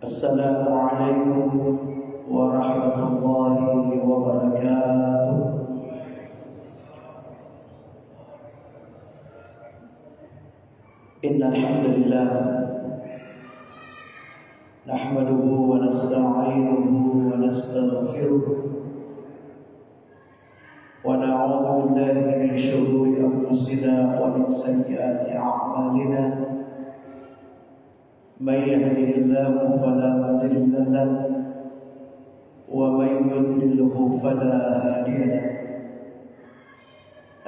Assalamualaikum warahmatullahi wabarakatuh. Innal hamdalillah nahmaduhu wa nasta'inuhu wa nastaghfiruh wa na'udzu billahi min shururi anfusina wa min sayyiati a'malina. Man yahdihillahu fala mudilla lahu wa man yudlilhu fala hadiya lahu.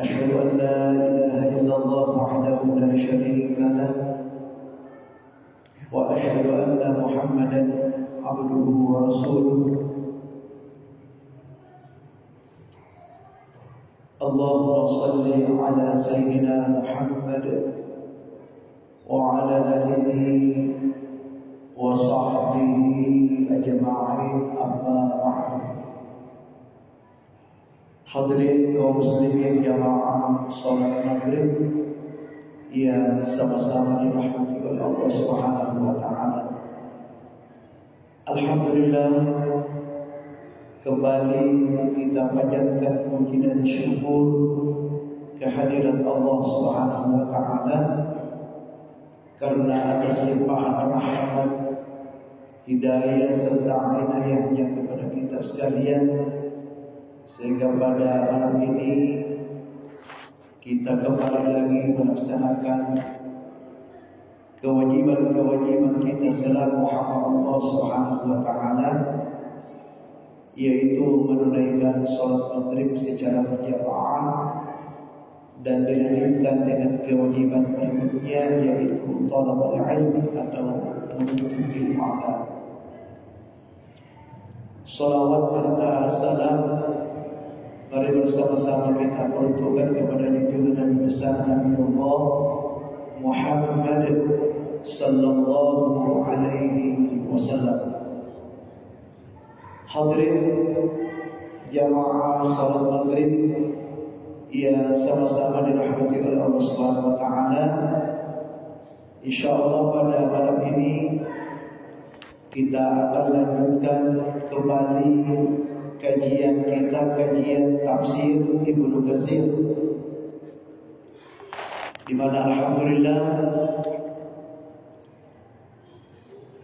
Asyhadu an la ilaha illallah wahdahu la syarika lahu wa asyhadu anna Muhammadan abduhu wa rasuluh. Allahumma shalli ala sayyidina Muhammad wa ala alihi wa sahbihi ajma'in, amma ba'du. Hadirin kaum muslimin jamaah salat maghrib yang sama-sama dirahmati oleh Allah Subhanahu wa taala. Alhamdulillah, kembali kita panjatkan puji dan syukur kehadirat Allah Subhanahu wa taala karena atas limpahan rahmat, hidayah serta inayahnya kepada kita sekalian, sehingga pada malam ini kita kembali lagi melaksanakan kewajiban-kewajiban kita selaku hamba Allah Subhanahu wa taala, yaitu menunaikan salat maghrib secara berjamaah dan dilanjutkan dengan kewajiban berikutnya, yaitu talabul ilmi atau menuntut ilmu agama. Salawat serta salam mari bersama-sama kita peruntukkan kepada junjungan Nabi besar Nabi Allah Muhammad sallallahu alaihi wasallam. Hadirin jamaah salat maghrib yang sama-sama dirahmati oleh Allah Subhanahu wa taala, insyaallah pada malam ini kita akan lanjutkan kembali kajian kita, kajian tafsir Ibnu Katsir, di mana alhamdulillah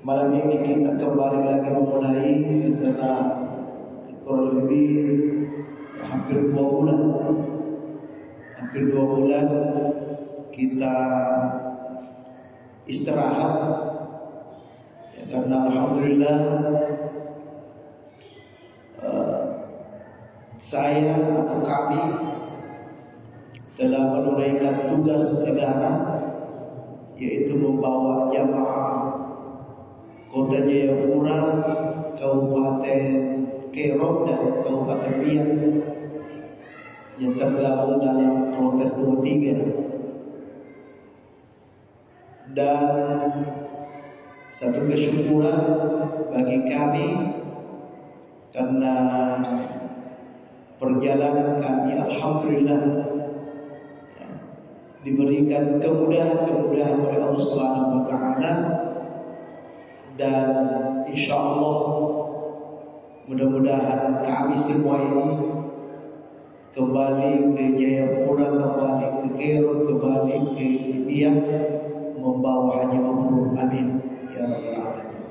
malam ini kita kembali lagi memulai setelah kurang lebih hampir 2 bulan. Hampir 2 bulan kita istirahat, ya, karena alhamdulillah saya atau kami telah menunaikan tugas negara, yaitu membawa jamaah Kota Jayapura, Kabupaten Kerong dan Kabupaten Biak yang tergabung dalam Kloter 23. Dan satu kesyukuran bagi kami karena perjalanan kami alhamdulillah ya, diberikan kemudahan oleh Allah Subhanahu wa taala, dan insyaallah mudah-mudahan kami semua ini kembali ke Jayapura, kembali ke Kerong, kembali ke Biak membawa haji mabrur, amin ya rabbal alamin.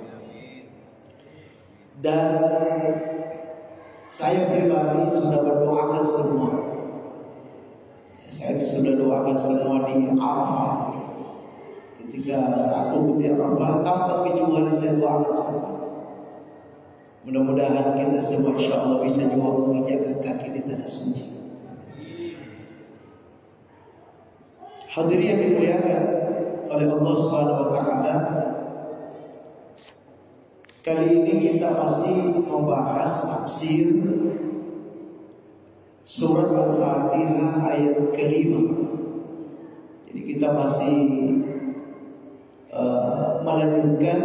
Dan saya pribadi sudah berdoakan semua. Saya sudah doakan semua di Arafah. Ketika saat wukuf di Arafah, tanpa kecuali saya doakan semua. Mudah-mudahan kita semua insyaallah bisa juga menginjakkan kaki di tanah suci. Hadirin yang dimuliakan oleh Allah Subhanahu wa taala, kali ini kita masih membahas tafsir surat Al-Fatihah ayat kelima. Jadi kita masih melanjutkan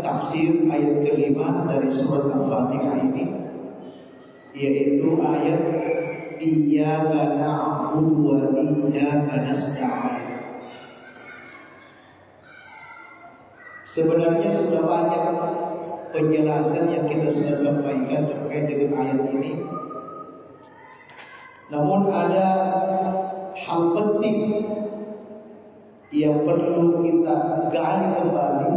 tafsir ayat kelima dari surat Al-Fatihah ini, yaitu ayat Iyyaka na'budu wa iyyaka nasta'in. Sebenarnya sudah banyak penjelasan yang kita sudah sampaikan terkait dengan ayat ini. Namun ada hal penting yang perlu kita gali kembali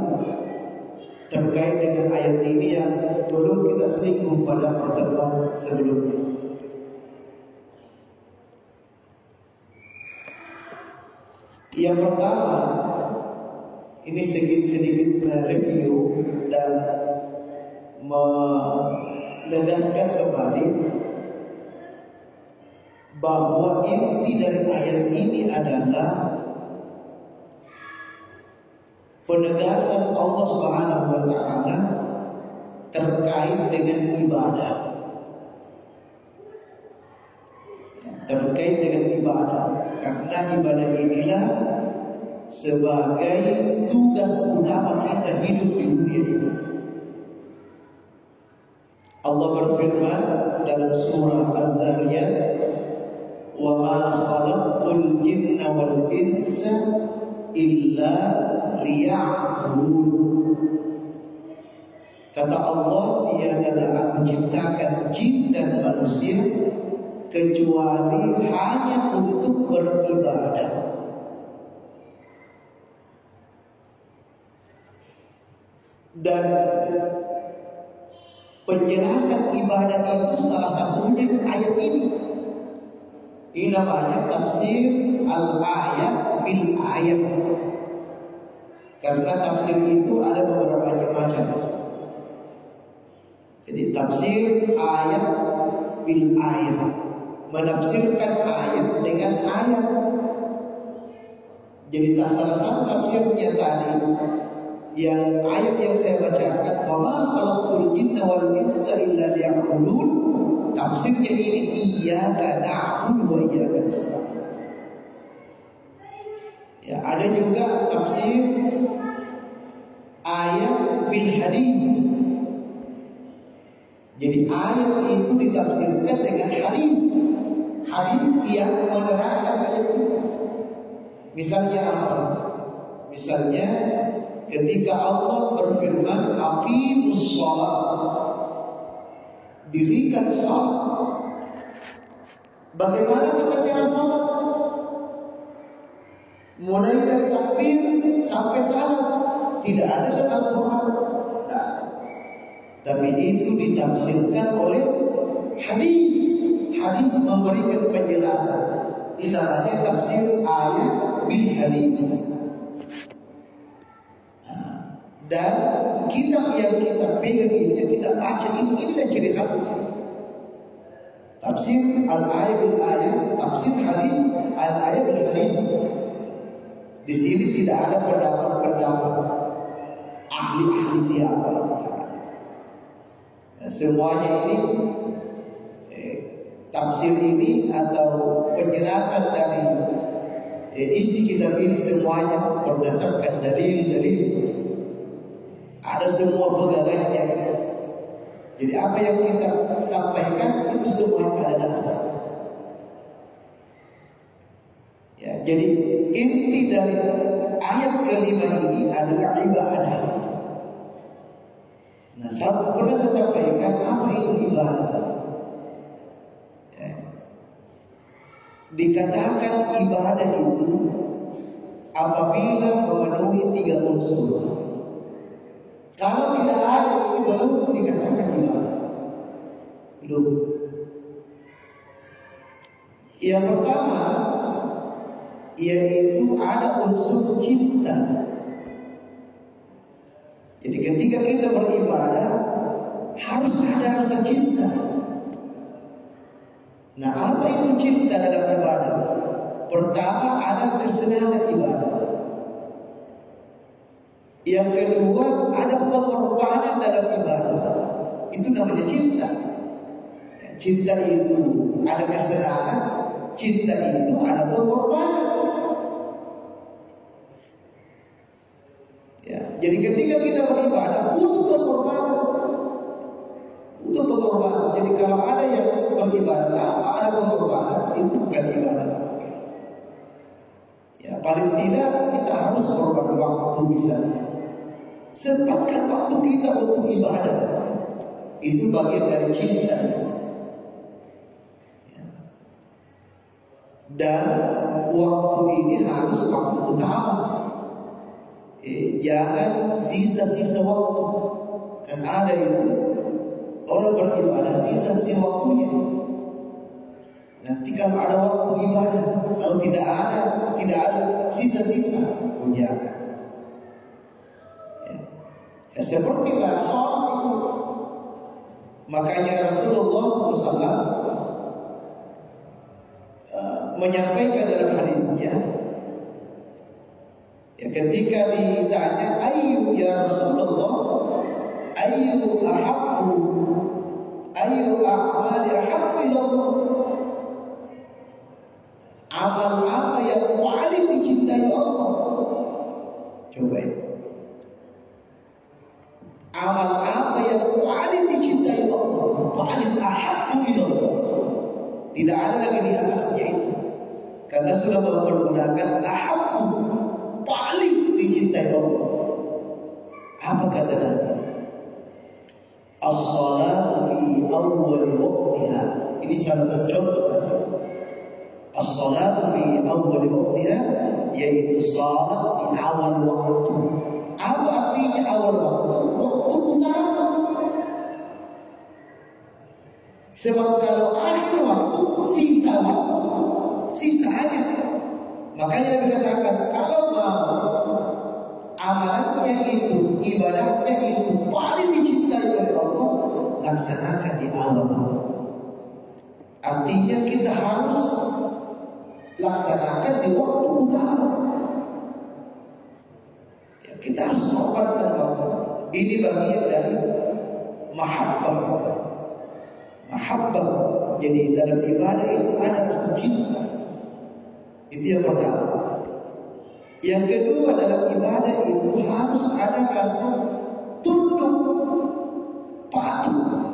terkait dengan ayat ini yang belum kita singgung pada pertemuan sebelumnya. Yang pertama, ini sedikit mereview dan menegaskan kembali bahwa inti dari ayat ini adalah penegasan Allah Subhanahu wa taala terkait dengan ibadah. Terkait dengan ibadah, karena ibadah inilah sebagai tugas utama kita hidup di dunia ini. Allah berfirman dalam surah Al-Dhariyat, "Wa ma khalaqtul jinna wal insa illa liya'budun." Kata Allah, tiadalah Aku menciptakan jin dan manusia kecuali hanya untuk beribadah. Dan penjelasan ibadah itu salah satunya ayat ini. Ini namanya tafsir al-ayat bil ayat. Karena tafsir itu ada beberapa macam. Jadi tafsir ayat bil ayat, menafsirkan ayat dengan ayat. Jadi salah satu tafsirnya tadi yang ayat yang saya bacakan, "Wa ma khalaqtul jinna wal insa illa liya'budun." Tafsirnya ini iyyaka na'budu wa iyyaka nasta'in. Ya, ada juga tafsir ayat bil hadis. Jadi ayat itu ditafsirkan dengan hadis. Hadis yang menerangkan ayat itu. Misalnya apa? Misalnya ketika Allah berfirman, "Aqimus shalah." Dirikan salat. Bagaimana tata cara salat? Mulai dari takbir sampai salat tidak ada dalam Al-Quran. Nah, tapi itu ditafsirkan oleh hadis. Hadis memberikan penjelasan. Ini namanya tafsir ayat bil hadis. Dan kitab yang kita pegang ini, yang kita baca ini, inilah ciri khasnya. Tafsir al-ayat bil ayat, tafsir hadis al-ayat bil hadis. Di sini tidak ada pendapat-pendapat ahli-ahli siapa. Semuanya ini tafsir ini atau penjelasan dari isi kitab ini semuanya berdasarkan dalil-dalil. Ada semua pegangannya. Jadi apa yang kita sampaikan itu semuanya ada dasar. Ya, jadi inti dari ayat kelima ini adalah ibadah. Nah, pernah saya sampaikan apa itu ibadah. Ya. Dikatakan ibadah itu apabila memenuhi 3 unsur. Kalau tidak ada ini belum dikatakan ibadah. Belum. Yang pertama yaitu ada unsur cinta. Jadi ketika kita beribadah harus ada rasa cinta. Nah, apa itu cinta dalam ibadah? Pertama ada kesenangan ibadah. Yang kedua ada pengorbanan dalam ibadah. Itu namanya cinta. Cinta itu ada kesenangan, cinta itu ada pengorbanan. Ya, jadi ketika kita beribadah butuh pengorbanan. Butuh pengorbanan. Jadi kalau ada yang beribadah tanpa ada pengorbanan, itu bukan ibadah. Ya, paling tidak kita harus korban waktu misalnya. Sempatkan waktu kita untuk ibadah. Itu bagian dari cinta. Dan waktu ini harus waktu utama. Jangan sisa-sisa waktu. Kan ada itu orang beribadah sisa-sisa waktunya. Nanti kalau ada waktu ibadah, kalau tidak ada sisa-sisa, jangan. Ya, sepertilah sholat itu. Makanya Rasulullah SAW menyampaikan dalam hadisnya, ya, ketika ditanya, ayu ya Rasulullah, ayu a'mali ahabbu ilallah, amal apa yang paling dicintai Allah? Coba ya. Amal apa yang paling dicintai Allah? Paling ahabbu ilallah. Tidak ada lagi di atasnya itu. Karena sudah mempergunakan ahabbu, paling dicintai Allah. Apa kata Nabi? As-salatu fi awwal waqtiha. Ini salah satu contoh saja. As-salatu fi awwal waqtiha, yaitu salat di awal waktu. Apa artinya awal waktu? Waktu utama. Sebab kalau akhir waktu, sisa waktu, sisa aja. Makanya dikatakan kalau mau amalannya itu, ibadahnya itu paling dicintai oleh Allah, laksanakan di awal waktu. Artinya kita harus laksanakan di waktu utama. Ya, kita harus mengorbankan waktu. Ini bagian dari mahabbah. Mahabbah. Jadi dalam ibadah itu ada rasa cinta. Itu yang pertama. Yang kedua, dalam ibadah itu harus ada rasa tunduk, patuh.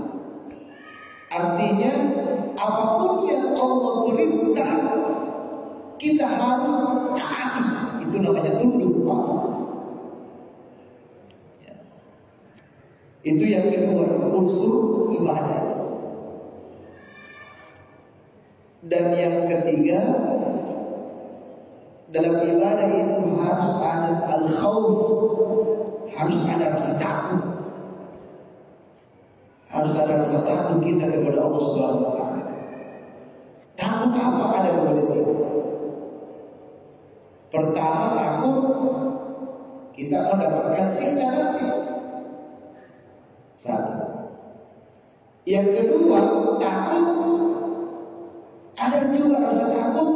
Artinya apapun yang Allah perintah, kita harus taati. Itu namanya tunduk, patuh. Ya. Itu yang kedua, itu unsur ibadah. Dan yang ketiga, dalam ibadah itu harus ada al-khawf, harus ada rasa takut. Harus ada rasa takut kita kepada Allah Subhanahu wa taala. Takut apa ada di situ? Pertama, takut kita mendapatkan siksa nanti. Satu. Yang kedua, takut ada juga rasa takut.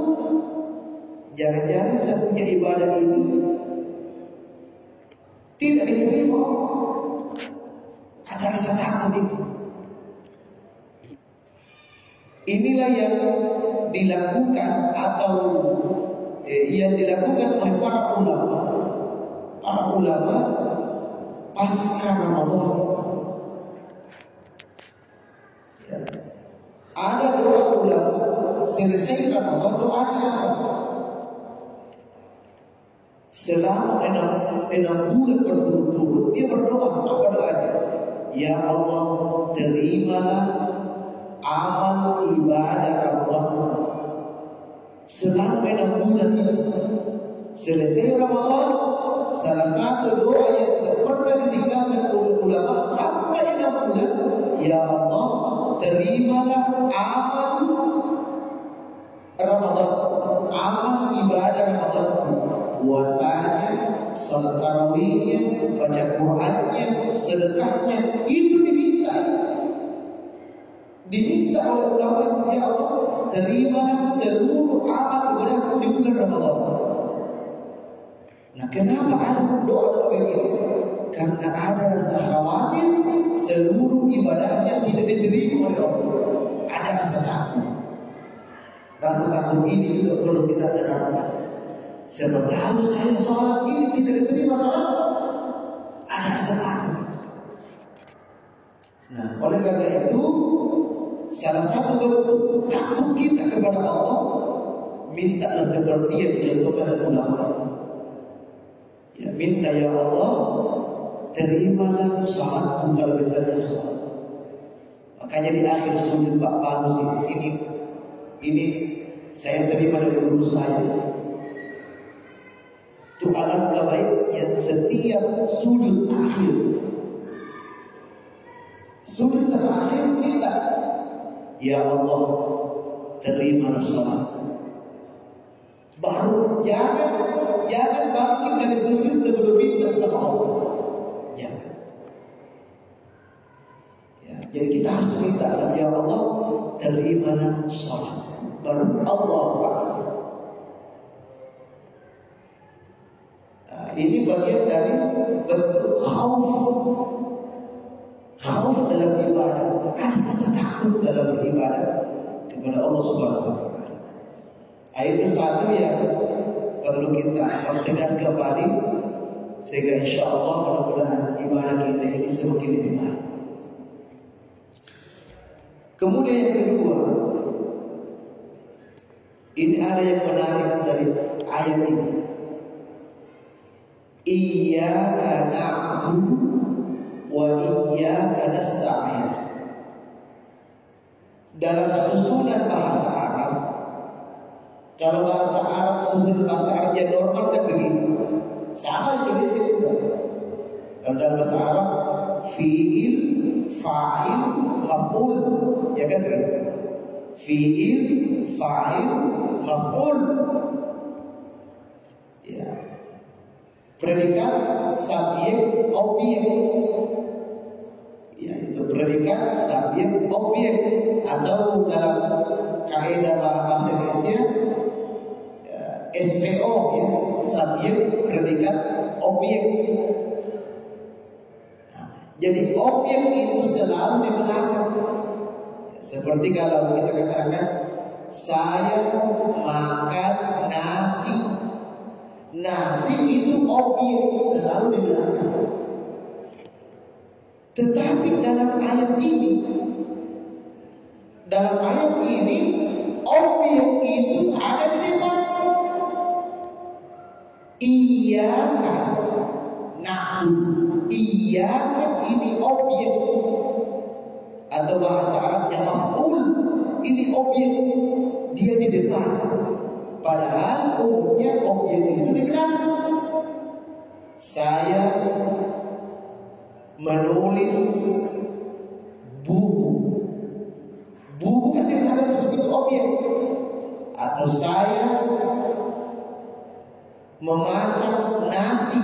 Jangan-jangan saya punya ibadah ini tidak diterima. Ada rasa takut itu. Inilah yang dilakukan atau yang dilakukan oleh para ulama. Para ulama pasca Ramadan itu. Ya. Ada doa ulama selesai Ramadan, doanya selama 6 bulan berturut-turut dia berdoa. Apa doanya? Ya Allah, terimalah amal ibadah Ramadan selama 6 bulan itu. Selesai Ramadan, salah satu doa yang tidak pernah ditinggalkan oleh ulama sampai 6 bulan, ya Allah, terimalah amal Ramadan, amal ibadah Ramadan, puasanya, salat tarawihnya, baca Qur'annya, sedekahnya, itu diminta oleh ulama. Ya Allah, terima seluruh amal ibadahku di bulan Ramadan. Nah, kenapa ada doa begini? Karena ada rasa khawatir seluruh ibadahnya tidak diterima oleh Allah. Ada rasa takut. Rasa takut ini juga perlu kita terapkan. Sebab kalau saya sholat ini tidak diterima sholat, ada rasa takut. Nah, oleh karena itu, salah satu bentuk takut kita kepada Allah, mintalah seperti yang dicontohkan oleh ulama. Ya, minta ya Allah, terimalah salatku kalau bisa sholat. Makanya di akhir sujud Pak bagus ini saya terima dari guru saya. Itu alangkah baiknya setiap sujud akhir, sujud terakhir kita, ya Allah terimalah salatku. Baru jangan bangkit dari sujud sebelum minta sama Allah. Jangan. Ya, jadi kita harus minta sama ya Allah terimalah salat. Baru Allah Akbar. Nah, ini bagian dari bentuk khauf dalam ibadah. Ada rasa takut dalam beribadah kepada Allah Subhanahu wa taala. Itu satu yang perlu kita pertegas kembali, sehingga insya Allah mudah-mudahan ibadah kita ini semakin lebih baik. Kemudian yang kedua, ini ada yang menarik dari ayat ini. Iyyaka na'budu wa iyyaka nasta'in. Dalam susunan bahasa Arab, kalau bahasa Arab susunan bahasa Arab yang normal kan begini. Sama Indonesia juga. Kalau dalam bahasa Arab fi'il, fa'il, maf'ul, ya kan begitu. Fi'il, fa'il, maf'ul. Ya. Predikat, subjek, objek. Ya, itu predikat, subjek, objek. Atau dalam kaidah bahasa Indonesia SPO, ya, subjek, predikat, objek. Nah, jadi objek itu selalu di belakang. Ya, seperti kalau kita katakan saya makan nasi. Nasi itu objek selalu di belakang. Tetapi dalam ayat ini objek itu ada di depan. Iyyaka na'budu. Iyyaka ini objek, atau bahasa Arabnya maf'ul, ini objek, dia di depan. Padahal umumnya objek itu di belakang. Saya menulis buku. Buku kan di belakang, terus itu objek. Atau saya memasak nasi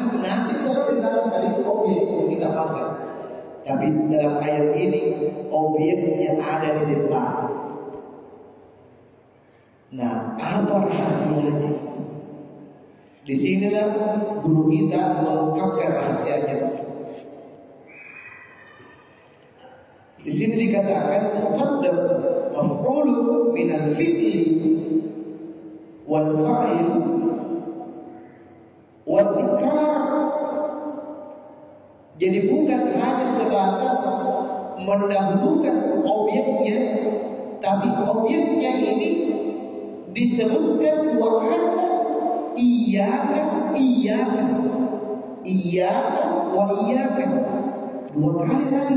selalu di belakang, tadi itu objek yang kita masak. Tapi dalam ayat ini objek yang ada di depan. Nah, apa rahasianya? Di sinilah guru kita mengungkapkan rahasianya di sini. Di sini dikatakan muqaddam maf'ul min al-fi'li wal fa'il wal ikrar. Jadi bukan hanya sebatas mendahulukan objeknya, tapi objeknya ini disebutkan dua kali. Iyyaka, iyyaka, iyyaka wa iyyaka, dua kali lagi.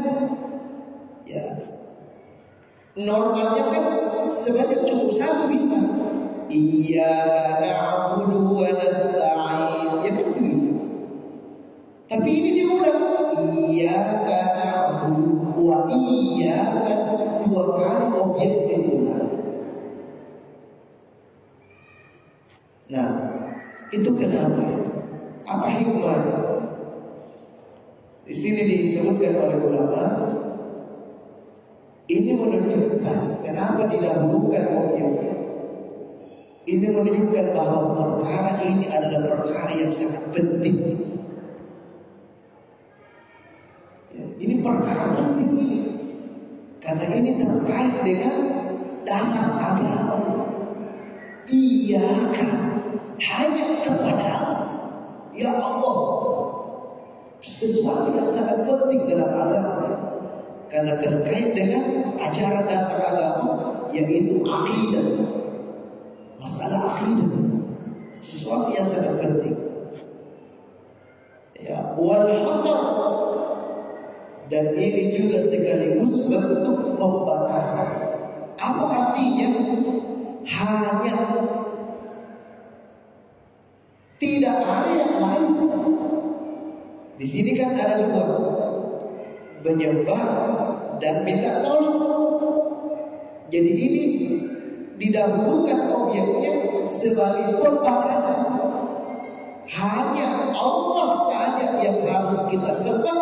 Ya, normalnya kan sebenarnya cukup satu bisa. Iyyaka na'budu wa nasta'in, ya kan begitu. Tapi ini diulang. Iyyaka na'budu wa iyyaka, dua kali objek diulang. Nah, itu kenapa itu? Apa hikmahnya? Di sini disebutkan oleh ulama, ini menunjukkan kenapa didahulukan objeknya. Ini menunjukkan bahwa perkara ini adalah perkara yang sangat penting. Ya, ini perkara penting ini, karena ini terkait dengan dasar agama. Iyyaka, hanya kepada ya Allah, sesuatu yang sangat penting dalam agama, karena terkait dengan ajaran dasar agama, yaitu akidah. Masalah akidah, sesuatu yang sangat penting. Ya, wal hasar Dan ini juga sekaligus bentuk pembatasan. Apa artinya? Hanya tidak ada yang lain. Di sini kan ada dua, menyembah dan minta tolong. Jadi ini didahulukan objeknya sebagai pembatasan. Hanya Allah saja yang harus kita sembah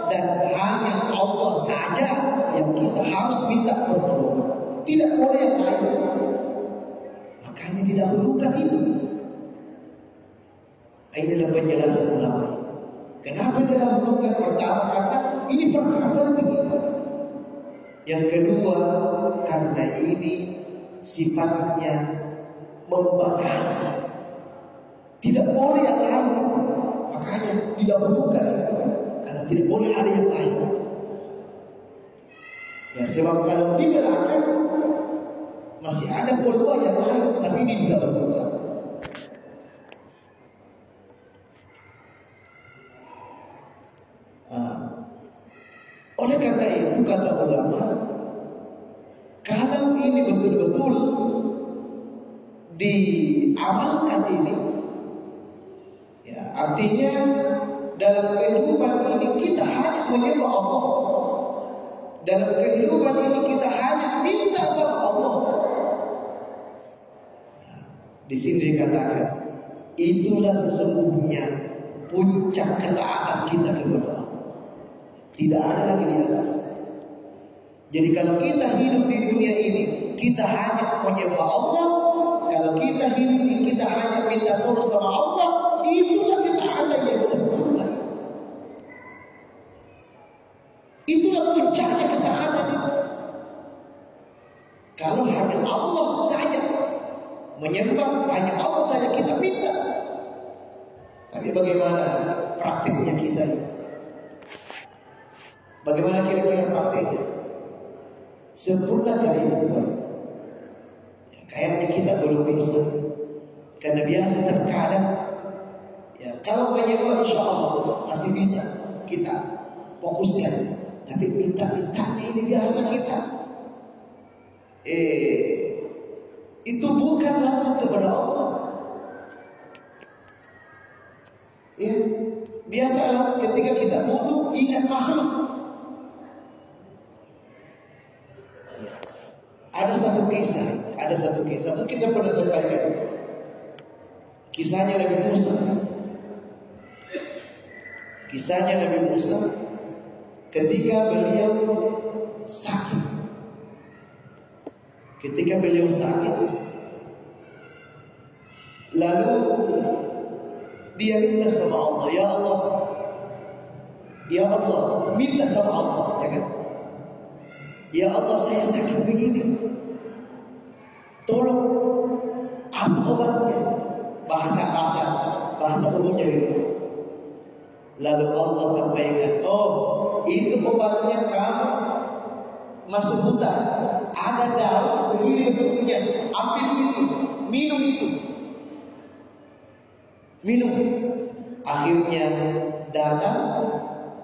dan hanya Allah saja yang kita harus minta pertolongan. Tidak boleh yang lain. Makanya didahulukan itu. Inilah penjelasan ulama. Kenapa didahulukan? Pertama, karena ini perkara penting. Yang kedua, karena ini sifatnya membatasi. Tidak boleh yang lain. Makanya didahulukan. Karena tidak boleh ada yang lain. Ya, sebab kalau di belakang masih ada peluang yang lain, tapi ini didahulukan. Oleh karena itu kata ulama, kalau ini betul-betul diamalkan ini, ya, artinya dalam kehidupan ini kita hanya menyembah Allah. Dalam kehidupan ini kita hanya minta sama Allah. Nah, di sini dikatakan itulah sesungguhnya puncak ketaatan kita kepada Allah. Tidak ada lagi di atas. Jadi kalau kita hidup di dunia ini, kita hanya menyembah Allah. Kalau kita hidup ini, kita hanya minta tolong sama Allah. Itulah ketaatan yang sempurna. Itulah puncaknya ketaatan itu. Kalau hanya Allah saja menyembah, hanya Allah saja kita minta. Tapi bagaimana praktiknya kita ini? Bagaimana kira-kira praktiknya? Sempurna kehidupan? Ya, kayaknya kita belum bisa. Karena biasa terkadang, ya, kalau menyembah insya Allah masih bisa kita fokusnya. Tapi minta-mintanya ini biasa kita. Itu bukan langsung kepada Allah. Ya, biasalah ketika kita butuh ingat makhluk. Ya. Ada satu kisah, mungkin saya pernah sampaikan. Kisahnya Nabi Musa. Kisahnya Nabi Musa ketika beliau sakit. Lalu dia minta sama Allah, ya Allah, minta sama Allah, ya kan? Ya Allah, saya sakit begini, tolong apa obatnya? Bahasa umumnya itu. Lalu Allah sampaikan, itu obatnya kamu masuk hutan, ada daun begini bentuknya, ambil itu, minum itu. Minum. Akhirnya datang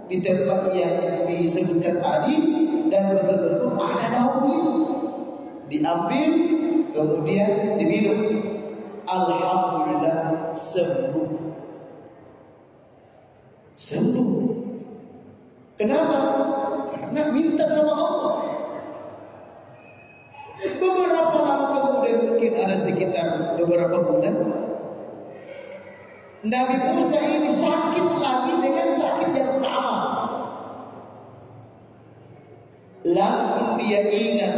di tempat yang disebutkan tadi dan betul-betul ada daun itu. Diambil kemudian diminum. Alhamdulillah sembuh. Kenapa? Karena minta sama Allah. Beberapa lama kemudian, mungkin ada sekitar beberapa bulan, Nabi Musa ini sakit lagi dengan sakit yang sama. Langsung dia ingat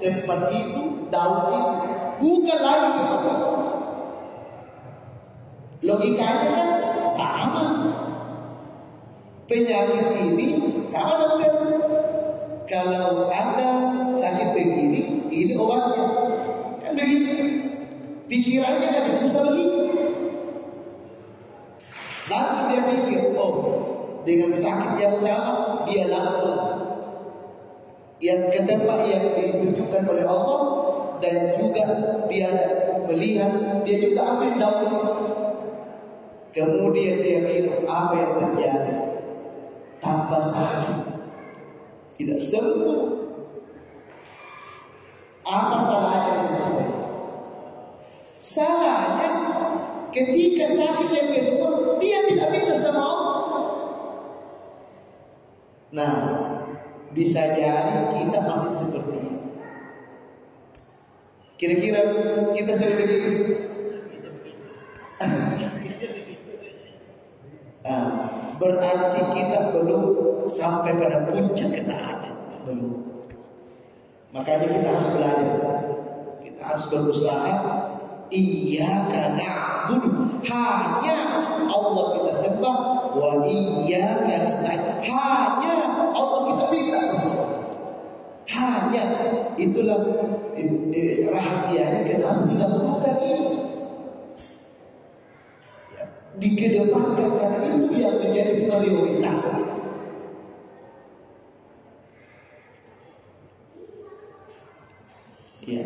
tempat itu, daun itu, bukan lagi apa. Logikanya kan sama. Penyakit ini sama dokter. Kalau Anda sakit begini, ini obatnya. Kan begitu. Pikirannya Nabi Musa begitu. Langsung dia pikir, dengan sakit yang sama, dia langsung yang ke tempat yang ditunjukkan oleh Allah, dan juga dia melihat, dia juga ambil daun. Kemudian dia minum, apa yang terjadi? Tambah sakit. tidak sembuh. Apa salahnya menurut saya? Salahnya ketika sakit yang kedua dia tidak minta sama Allah. Nah, bisa jadi kita masih seperti itu. Kira-kira kita sering begitu. Berarti kita belum sampai pada puncak ketaatan. Belum. Makanya kita harus belajar. Kita harus berusaha. Iyyaka na'budu, hanya Allah kita sembah. Wa iyyaka nasta'in, hanya Allah kita minta. Hanya itulah rahasianya kenapa kita melakukan ini. Dikedepankan karena itu yang menjadi prioritas. Ya.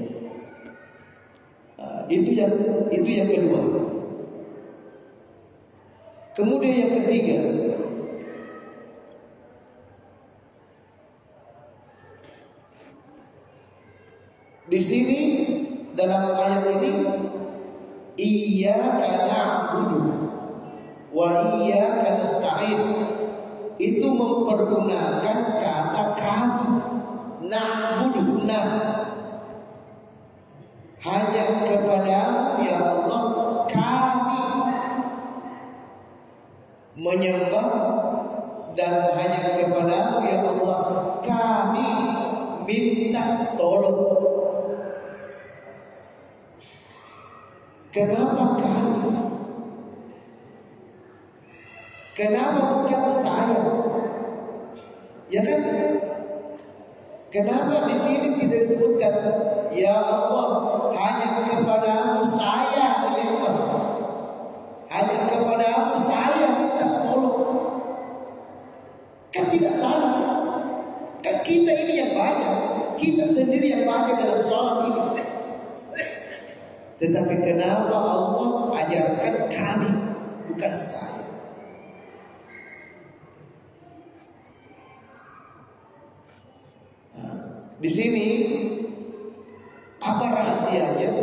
Itu yang kedua. Kemudian yang ketiga, di sini dalam ayat ini iyyaka na'budu wa iyyaka nasta'in, itu mempergunakan kata kami. Na'budu, hanya kepadamu ya Allah kami menyembah, dan hanya kepadamu ya Allah kami minta tolong. Kenapa kami? Kenapa bukan saya? Ya kan? Kenapa di sini tidak disebutkan ya Allah hanya kepadamu saya menyembah, hanya kepadamu saya minta tolong? Kan tidak salah. Kan kita ini yang banyak, kita sendiri yang banyak dalam sholat ini. Tetapi kenapa Allah ajarkan kami, bukan saya? Di sini apa rahasianya?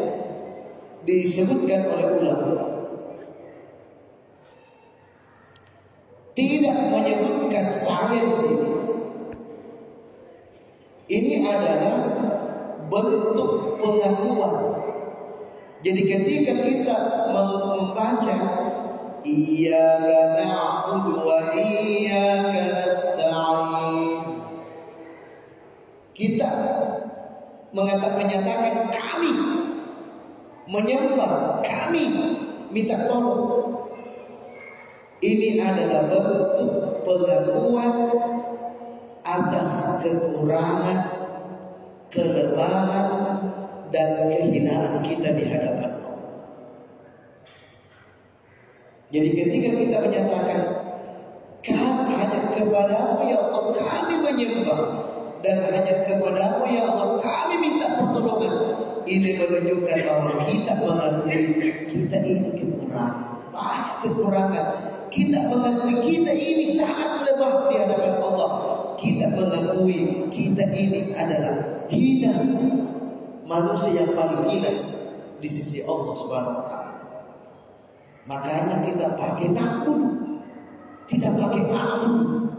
Disebutkan oleh ulama. Tidak menyebutkan saya di sini. Ini adalah bentuk pengakuan. Jadi ketika kita membaca iyyaka na'budu wa iyyaka nasta'in, kita menyatakan kami menyembah, kami minta tolong. Ini adalah bentuk pengakuan atas kekurangan, kelemahan, dan kehinaan kita di hadapan Allah. Jadi ketika kita menyatakan hanya kepadamu ya Allah kami menyembah, dan hanya kepadamu ya Allah kami minta pertolongan, ini menunjukkan bahwa kita mengakui kita ini kekurangan, banyak kekurangan. Kita mengakui kita ini sangat lemah di hadapan Allah. Kita mengakui kita ini adalah hina, manusia yang paling hina di sisi Allah Subhanahu wa taala. Makanya kita pakai na'bud, tidak pakai abud.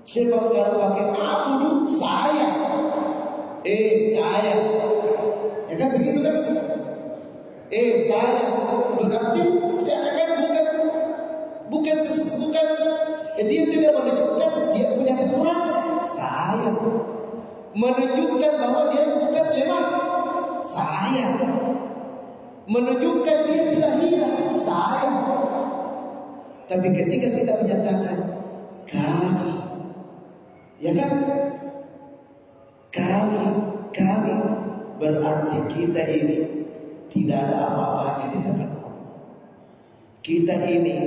Sebab kalau pakai abud saya, saya, ya kan begitu kan? Saya berarti saya bukan dia tidak menunjukkan dia punya kekurangan. Saya menunjukkan bahwa dia bukan lemah. Saya menunjukkan dia tidak hina. Saya. Tapi ketika kita menyatakan kami, ya kan? Kami berarti kita ini tidak ada apa-apanya di hadapan Allah. Kita ini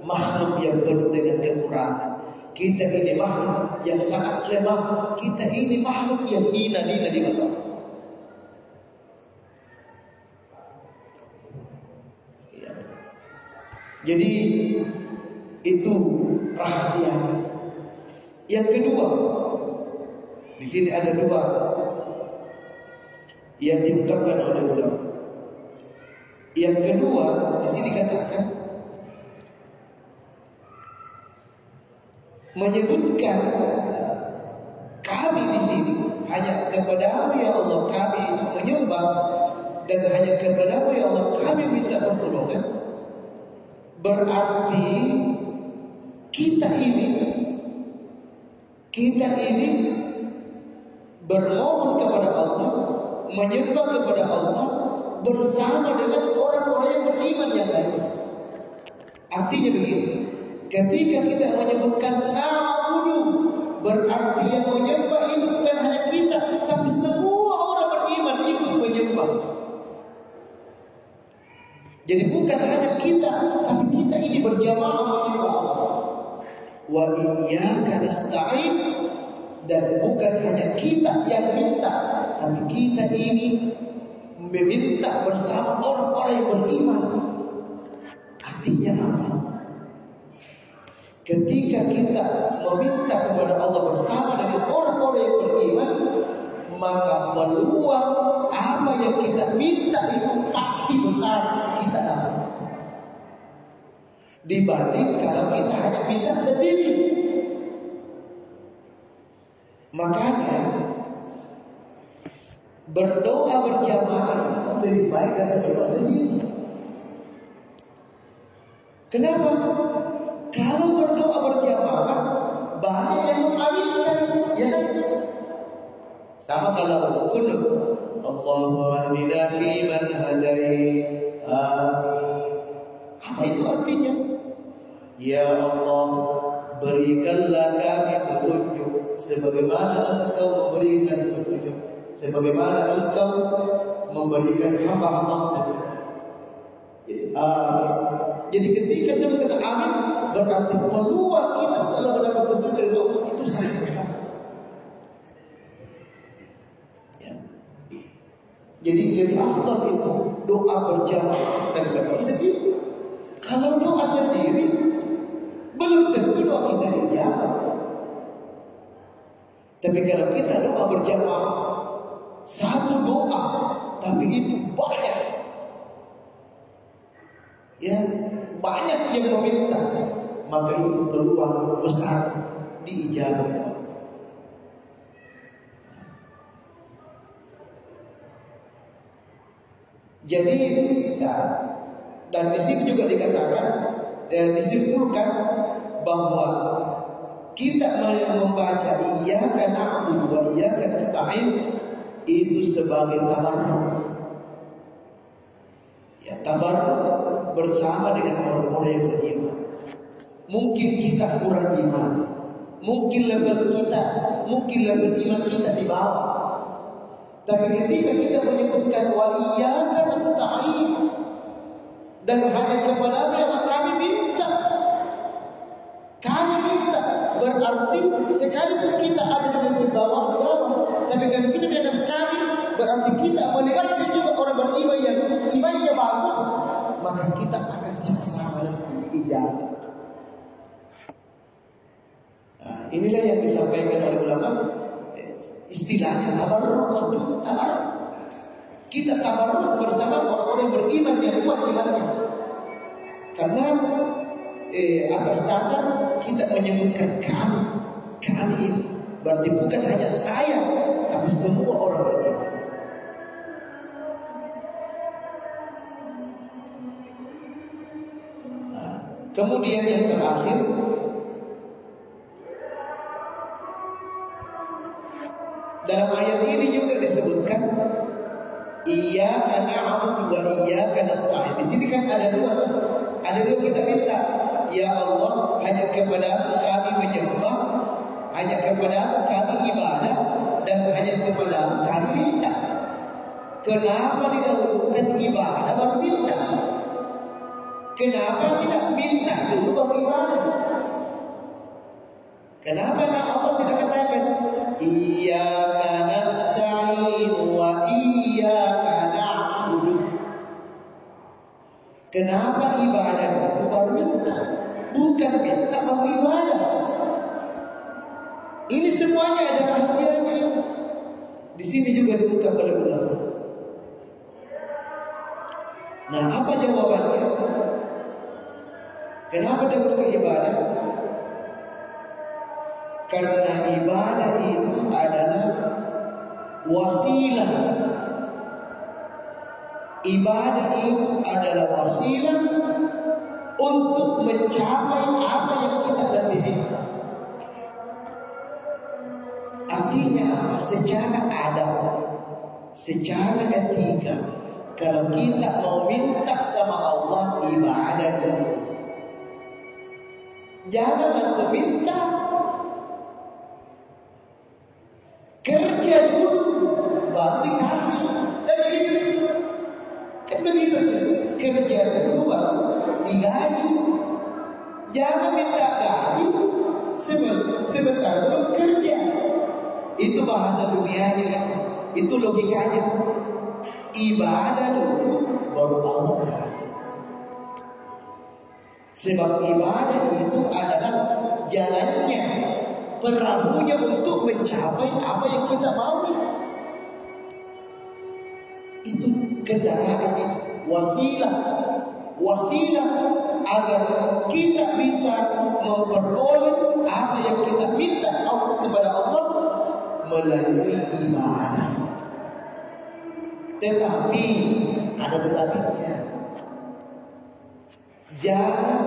makhluk yang penuh dengan kekurangan. Kita ini makhluk yang sangat lemah. Kita ini makhluk yang hina di mata Allah. Ya. Jadi itu rahasianya. Yang kedua, Di sini ada dua yang diungkapkan oleh ulama. Yang kedua, di sini katakan menyebutkan kami di sini hanya kepadamu ya Allah kami menyembah dan hanya kepadamu ya Allah kami minta pertolongan. Berarti kita ini bermohon kepada Allah, menyembah kepada Allah bersama dengan orang-orang yang beriman yang lain. Artinya begini, ketika kita menyebutkan na'budu, berarti yang menyembah itu bukan hanya kita, tapi semua orang beriman ikut menyembah. Jadi bukan hanya kita, tapi kita ini berjamaah menyembah Allah. Wa iyyaka nasta'in, dan bukan hanya kita yang minta, tapi kita ini meminta bersama orang-orang yang beriman. Artinya apa? Ketika kita meminta kepada Allah bersama dengan orang-orang yang beriman, maka peluang apa yang kita minta itu pasti besar kita dapat, dibanding kalau kita hanya minta sendiri. Makanya berdoa berjamaah lebih baik dari berdoa sendiri. Kenapa? Kalau berdoa berjamaah banyak yang mengaminkan, ya kan? Sama kalau kunut, Allahumma hdina fi man hadait. Amin. Apa itu artinya? Ya Allah, berikanlah kami petunjuk sebagaimana Engkau memberikan petunjuk, sebagaimana Engkau memberikan hamba-hamba. Amin. Jadi ketika saya berkata amin, berarti peluang kita selalu mendapat petunjuk dari Allah itu sangat besar. Ya. Jadi lebih afdal itu doa berjamaah daripada doa sendiri. Kalau doa sendiri belum tentu doa kita dijawab. Tapi kalau kita doa berjamaah, satu doa tapi itu banyak, ya banyak yang meminta, maka itu peluang besar diijabah. Jadi dan di sini juga dikatakan dan disimpulkan bahwa kita membaca iyyaka na'budu wa iyyaka nasta'in itu sebagai tabarruk. Ya, tabarruk bersama dengan orang-orang yang beriman. Mungkin kita kurang iman, mungkin level iman kita di bawah. Tapi ketika kita menyebutkan wa iyyaka nasta'in dan hanya kepada Allah kami minta, berarti sekalipun kita ada di bawah, tapi kalau kita bilang kami, berarti kita melibatkan juga orang beriman yang imannya bagus, maka kita akan sama-sama nanti diijabah. Nah, inilah yang disampaikan oleh ulama, istilahnya tabarruk. Kita tabarruk bersama orang-orang beriman yang kuat imannya. Karena atas dasar kita menyebutkan kami ini berarti bukan hanya saya, tapi semua orang beriman. Nah, kemudian yang terakhir, dalam ayat ini juga disebutkan iyyaka na'budu wa iyyaka nasta'in. Di sini kan ada dua kita minta. Ya Allah, hanya kepada kami menyembah, hanya kepada kami ibadah, dan hanya kepada kami minta. Kenapa didahulukan ibadah baru minta? Kenapa tidak minta dulu baru ibadah? Kenapa Allah tidak katakan iyyaka nasta'in wa iyyaka na'budu? Kenapa ibadah itu baru minta? Bukan minta baru ibadah. Ini semuanya ada rahasianya. sini juga diungkap oleh ulama. Nah, apa jawabannya? Kenapa dia bukan ibadah? Karena ibadah itu adalah wasilah. Ibadah itu adalah wasilah untuk mencapai apa yang kita inginkan. Artinya secara adab, secara etika, kalau kita mau minta sama Allah ibadah dulu, jangan langsung minta, kerja dulu baru dikasih. Dan begitu, kan begitu, kerja dulu baru digaji. Jangan minta gaji sebentar belum kerja. Itu bahasa dunianya, itu logikanya. Ibadah dulu baru Allah kasih. Sebab ibadah itu adalah jalannya, perahunya untuk mencapai apa yang kita mau. Itu kendaraan, itu wasilah agar kita bisa memperoleh apa yang kita minta kepada Allah melalui ibadah. Tetapi ada tetapinya. Jangan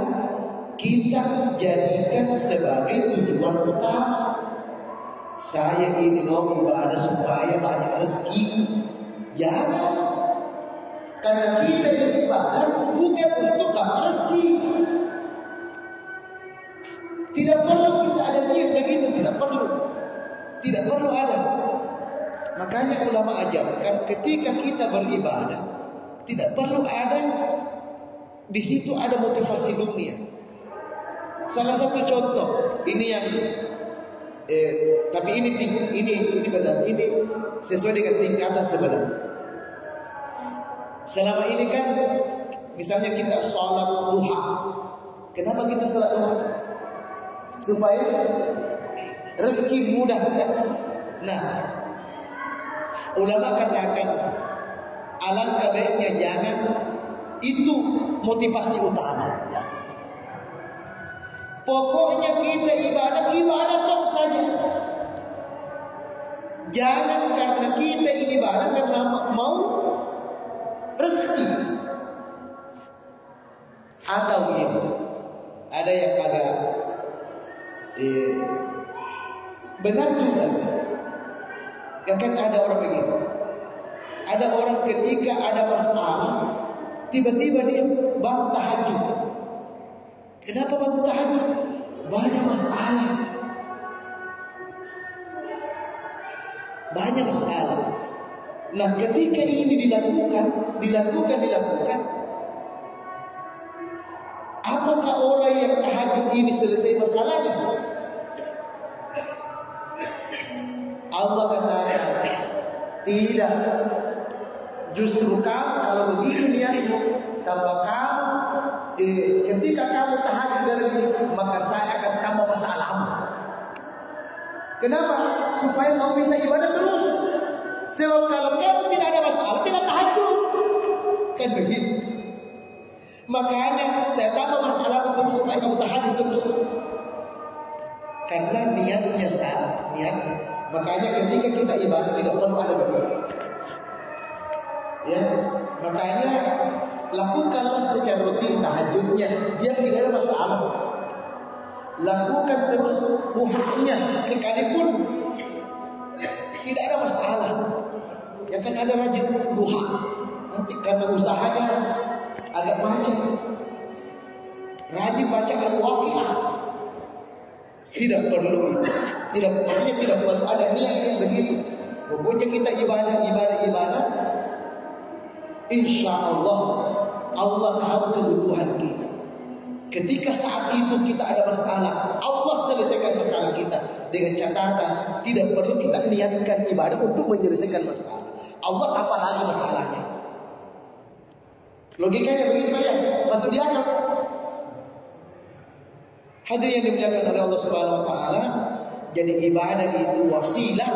kita jadikan sebagai tujuan utama. Saya ini mau ibadah supaya banyak rezeki. Jangan. Karena kita ibadah bukan untuk dapat rezeki. Tidak perlu kita ada niat begitu, tidak perlu. Tidak perlu ada. Makanya ulama ajarkan ketika kita beribadah tidak perlu ada di situ ada motivasi dunia. Salah satu contoh ini yang tapi ini benar, ini sesuai dengan tingkatan sebenarnya. Selama ini kan misalnya kita sholat duha. Kenapa kita sholat duha? Supaya rezeki mudah kan? Nah, ulama katakan alangkah baiknya jangan itu motivasi utama ya. Pokoknya kita ibadah tok saja. Jangan karena kita ini ibadah karena mau rezeki. Atau begitu. Ada yang agak benar juga. Ya kan ada orang begitu. Ada orang ketika ada masalah tiba-tiba dia bangun tahajud. Kenapa bangun tahajud? Banyak masalah. Banyak masalah. Nah, ketika ini dilakukan, apakah orang yang tahajud ini selesai masalahnya? Allah katakan, tidak. Justru kamu kalau begitu niatmu, tambah kamu ketika kamu tahajud dari ini, maka saya akan tambah masalahmu. Kenapa? Supaya kamu bisa ibadah terus. Sebab kalau kamu tidak ada masalah, tidak tahajud. Kan begitu. Makanya saya tambah masalah terus supaya kamu tahajud terus. Karena niatnya salah, niatnya. Makanya ketika kita ibadah tidak perlu ada begitu. Ya, makanya lakukanlah secara rutin tahajudnya, dia tidak ada masalah. Lakukan terus duhanya sekalipun tidak ada masalah. Ya kan ada rajin duha, nanti karena usahanya agak macet, rajin baca Al-Waqiah. Tidak perlu itu. Maksudnya tidak perlu ada niat yang begitu. Pokoknya kita ibadah. Insya Allah tahu kebutuhan kita. Ketika saat itu kita ada masalah, Allah selesaikan masalah kita. Dengan catatan tidak perlu kita niatkan ibadah untuk menyelesaikan masalah. Allah apa lagi masalahnya? Logikanya begitu ya? Masuk di akal. Hadirin yang dimuliakan oleh Allah Subhanahu wa taala, jadi ibadah itu wasilah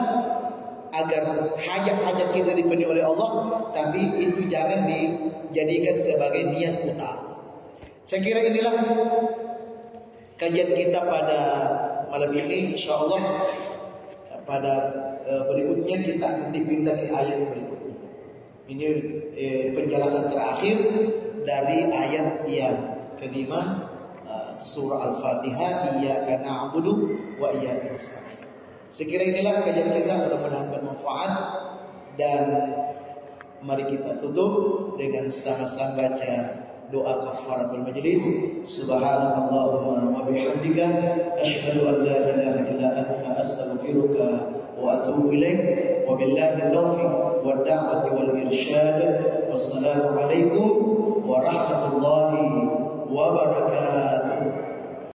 agar hajat-hajat kita dipenuhi oleh Allah, tapi itu jangan dijadikan sebagai niat utama. Saya kira inilah kajian kita pada malam ini. InsyaAllah pada berikutnya kita akan dipindah ke ayat berikutnya. Ini penjelasan terakhir dari ayat yang kelima surah Al-Fatihah, Iyyaka na'budu wa iyyaka nasta'in. Sekira inilah kajian kita, mudah-mudahan bermanfaat, dan mari kita tutup dengan sama-sama baca doa kafaratul majlis. Subhanallahumma wa bihamdika asyhadu an la ilaha illa anta astaghfiruka wa atubu ilaik. Wa billahi taufiq wad da'wati wal irsyad. Wassalamu alaikum warahmatullahi wabarakatuh.